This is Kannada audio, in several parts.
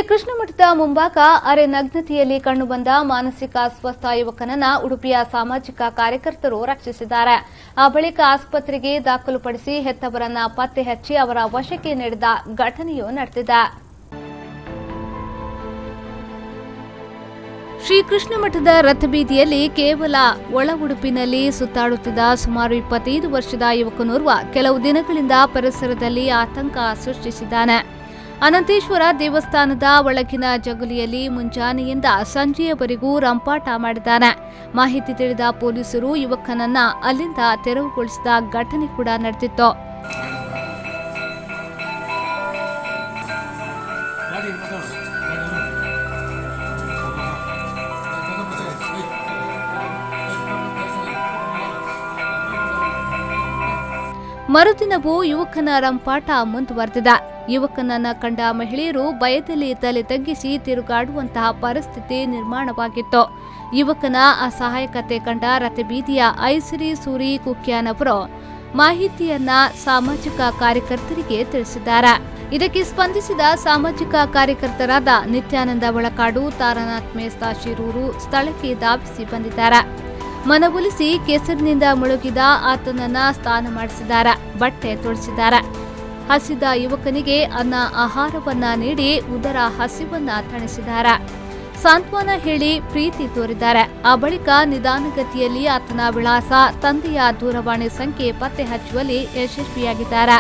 ಕೃಷ್ಣ ಮಠದ ಮುಂಭಾಗ ಅರೆ ನಗ್ನತೆಯಲ್ಲಿ ಕಂಡುಬಂದ ಮಾನಸಿಕ ಅಸ್ವಸ್ಥ ಯುವಕನನ್ನ ಉಡುಪಿಯ ಸಾಮಾಜಿಕ ಕಾರ್ಯಕರ್ತರು ರಕ್ಷಿಸಿದ್ದಾರೆ. ಆ ಬಳಿಕ ಆಸ್ಪತ್ರೆಗೆ ದಾಖಲುಪಡಿಸಿ ಹೆತ್ತವರನ್ನ ಪತ್ತೆ ಹಚ್ಚಿ ಅವರ ವಶಕ್ಕೆ ನೀಡಿದ ಘಟನೆಯೂ ನಡೆದಿದೆ. ಶ್ರೀಕೃಷ್ಣ ಮಠದ ರಥಬೀದಿಯಲ್ಲಿ ಕೇವಲ ಒಳ ಉಡುಪಿನಲ್ಲಿ ಸುತ್ತಾಡುತ್ತಿದ್ದ ಸುಮಾರು 25 ವರ್ಷದ ಯುವಕನೋರ್ವ ಕೆಲವು ದಿನಗಳಿಂದ ಪರಿಸರದಲ್ಲಿ ಆತಂಕ ಸೃಷ್ಟಿಸಿದ್ದಾನೆ. ಅನಂತೇಶ್ವರ ದೇವಸ್ಥಾನದ ಒಳಗಿನ ಜಗುಲಿಯಲ್ಲಿ ಮುಂಜಾನೆಯಿಂದ ಸಂಜೆಯವರೆಗೂ ರಂಪಾಟ ಮಾಡಿದ್ದಾನೆ. ಮಾಹಿತಿ ತಿಳಿದ ಪೊಲೀಸರು ಯುವಕನನ್ನ ಅಲ್ಲಿಂದ ತೆರವುಗೊಳಿಸಿದ ಘಟನೆ ಕೂಡ ನಡೆದಿತ್ತು. ಮರುದಿನವೂ ಯುವಕನ ರಂಪಾಟ ಮುಂದುವರೆದಿದೆ. ಯುವಕನನ್ನ ಕಂಡ ಮಹಿಳೆಯರು ಭಯದಲ್ಲಿ ತಲೆ ತಗ್ಗಿಸಿ ತಿರುಗಾಡುವಂತಹ ಪರಿಸ್ಥಿತಿ ನಿರ್ಮಾಣವಾಗಿತ್ತು. ಯುವಕನ ಅಸಹಾಯಕತೆ ಕಂಡ ರಥಬೀದಿಯ ಐಸಿರಿ ಸೂರಿ ಕುಕ್ಯಾನ್ ಅವರು ಮಾಹಿತಿಯನ್ನ ಸಾಮಾಜಿಕ ಕಾರ್ಯಕರ್ತರಿಗೆ ತಿಳಿಸಿದ್ದಾರೆ. ಇದಕ್ಕೆ ಸ್ಪಂದಿಸಿದ ಸಾಮಾಜಿಕ ಕಾರ್ಯಕರ್ತರಾದ ನಿತ್ಯಾನಂದ ಒಳಕಾಡು, ತಾರನಾಥ್ ಮೇಸ್ತಾ ಶಿರೂರು ಸ್ಥಳಕ್ಕೆ ಧಾವಿಸಿ ಬಂದಿದ್ದಾರೆ. ಮನವೊಲಿಸಿ ಕೆಸರಿನಿಂದ ಮುಳುಗಿದ ಆತನನ್ನ ಸ್ನಾನ ಮಾಡಿಸಿದ್ದಾರೆ, ಬಟ್ಟೆ ತೊಡಿಸಿದ್ದಾರೆ. ಹಸಿದ ಯುವಕನಿಗೆ ಅನ್ನ ಆಹಾರವನ್ನ ನೀಡಿ ಉದರ ಹಸಿವನ್ನ ತಣಿಸಿದ್ದಾರೆ. ಸಾಂತ್ವನ ಹೇಳಿ ಪ್ರೀತಿ ತೋರಿದ್ದಾರೆ. ಆ ಬಳಿಕ ನಿಧಾನಗತಿಯಲ್ಲಿ ಆತನ ವಿಳಾಸ, ತಂದೆಯ ದೂರವಾಣಿ ಸಂಖ್ಯೆ ಪತ್ತೆ ಹಚ್ಚುವಲ್ಲಿ ಯಶಸ್ವಿಯಾಗಿದ್ದಾರೆ.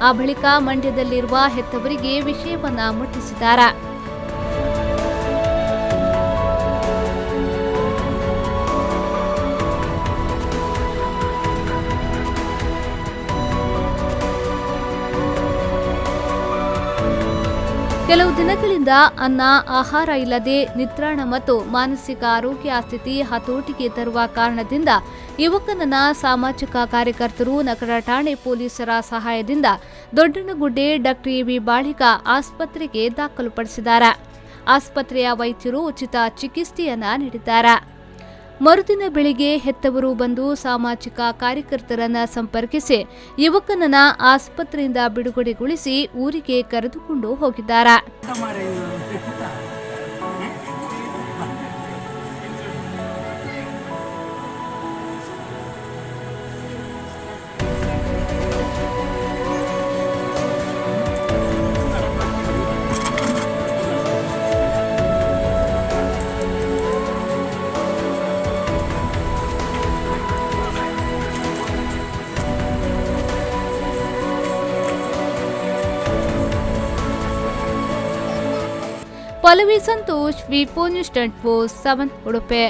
ಆ ಬಳಿಕ ಮಂಡ್ಯದಲ್ಲಿರುವ ಹೆತ್ತವರಿಗೆ ವಿಷಯವನ್ನ ಮುಟ್ಟಿಸಿದ್ದಾರೆ. ಕೆಲವು ದಿನಗಳಿಂದ ಅನ್ನ ಆಹಾರ ಇಲ್ಲದೆ ನಿತ್ರಾಣ ಮತ್ತು ಮಾನಸಿಕ ಆರೋಗ್ಯ ಸ್ಥಿತಿ ಹತೋಟಿಗೆ ತರುವ ಕಾರಣದಿಂದ ಯುವಕನನ್ನ ಸಾಮಾಜಿಕ ಕಾರ್ಯಕರ್ತರು ನಗರ ಠಾಣೆ ಪೊಲೀಸರ ಸಹಾಯದಿಂದ ದೊಡ್ಡನಗುಡ್ಡೆ ಡಾಕ್ಟರ್ ಎ.ವಿ. ಬಾಳಿಗ ಆಸ್ಪತ್ರೆಗೆ ದಾಖಲುಪಡಿಸಿದ್ದಾರೆ. ಆಸ್ಪತ್ರೆಯ ವೈದ್ಯರು ಉಚಿತ ಚಿಕಿತ್ಸೆಯನ್ನ ನೀಡಿದ್ದಾರೆ. ಮರುದಿನ ಬೆಳಿಗ್ಗೆ ಹೆತ್ತವರು ಬಂದು ಸಾಮಾಜಿಕ ಕಾರ್ಯಕರ್ತರನ್ನ ಸಂಪರ್ಕಿಸಿ ಯುವಕನನ್ನ ಆಸ್ಪತ್ರೆಯಿಂದ ಬಿಡುಗಡೆಗೊಳಿಸಿ ಊರಿಗೆ ಕರೆದುಕೊಂಡು ಹೋಗಿದ್ದಾರೆ. ಪಲ್ಲವಿ ಸಂತೋಷ್, ವಿ4 ನ್ಯೂಸ್ 24/7 ಉಡುಪಿ.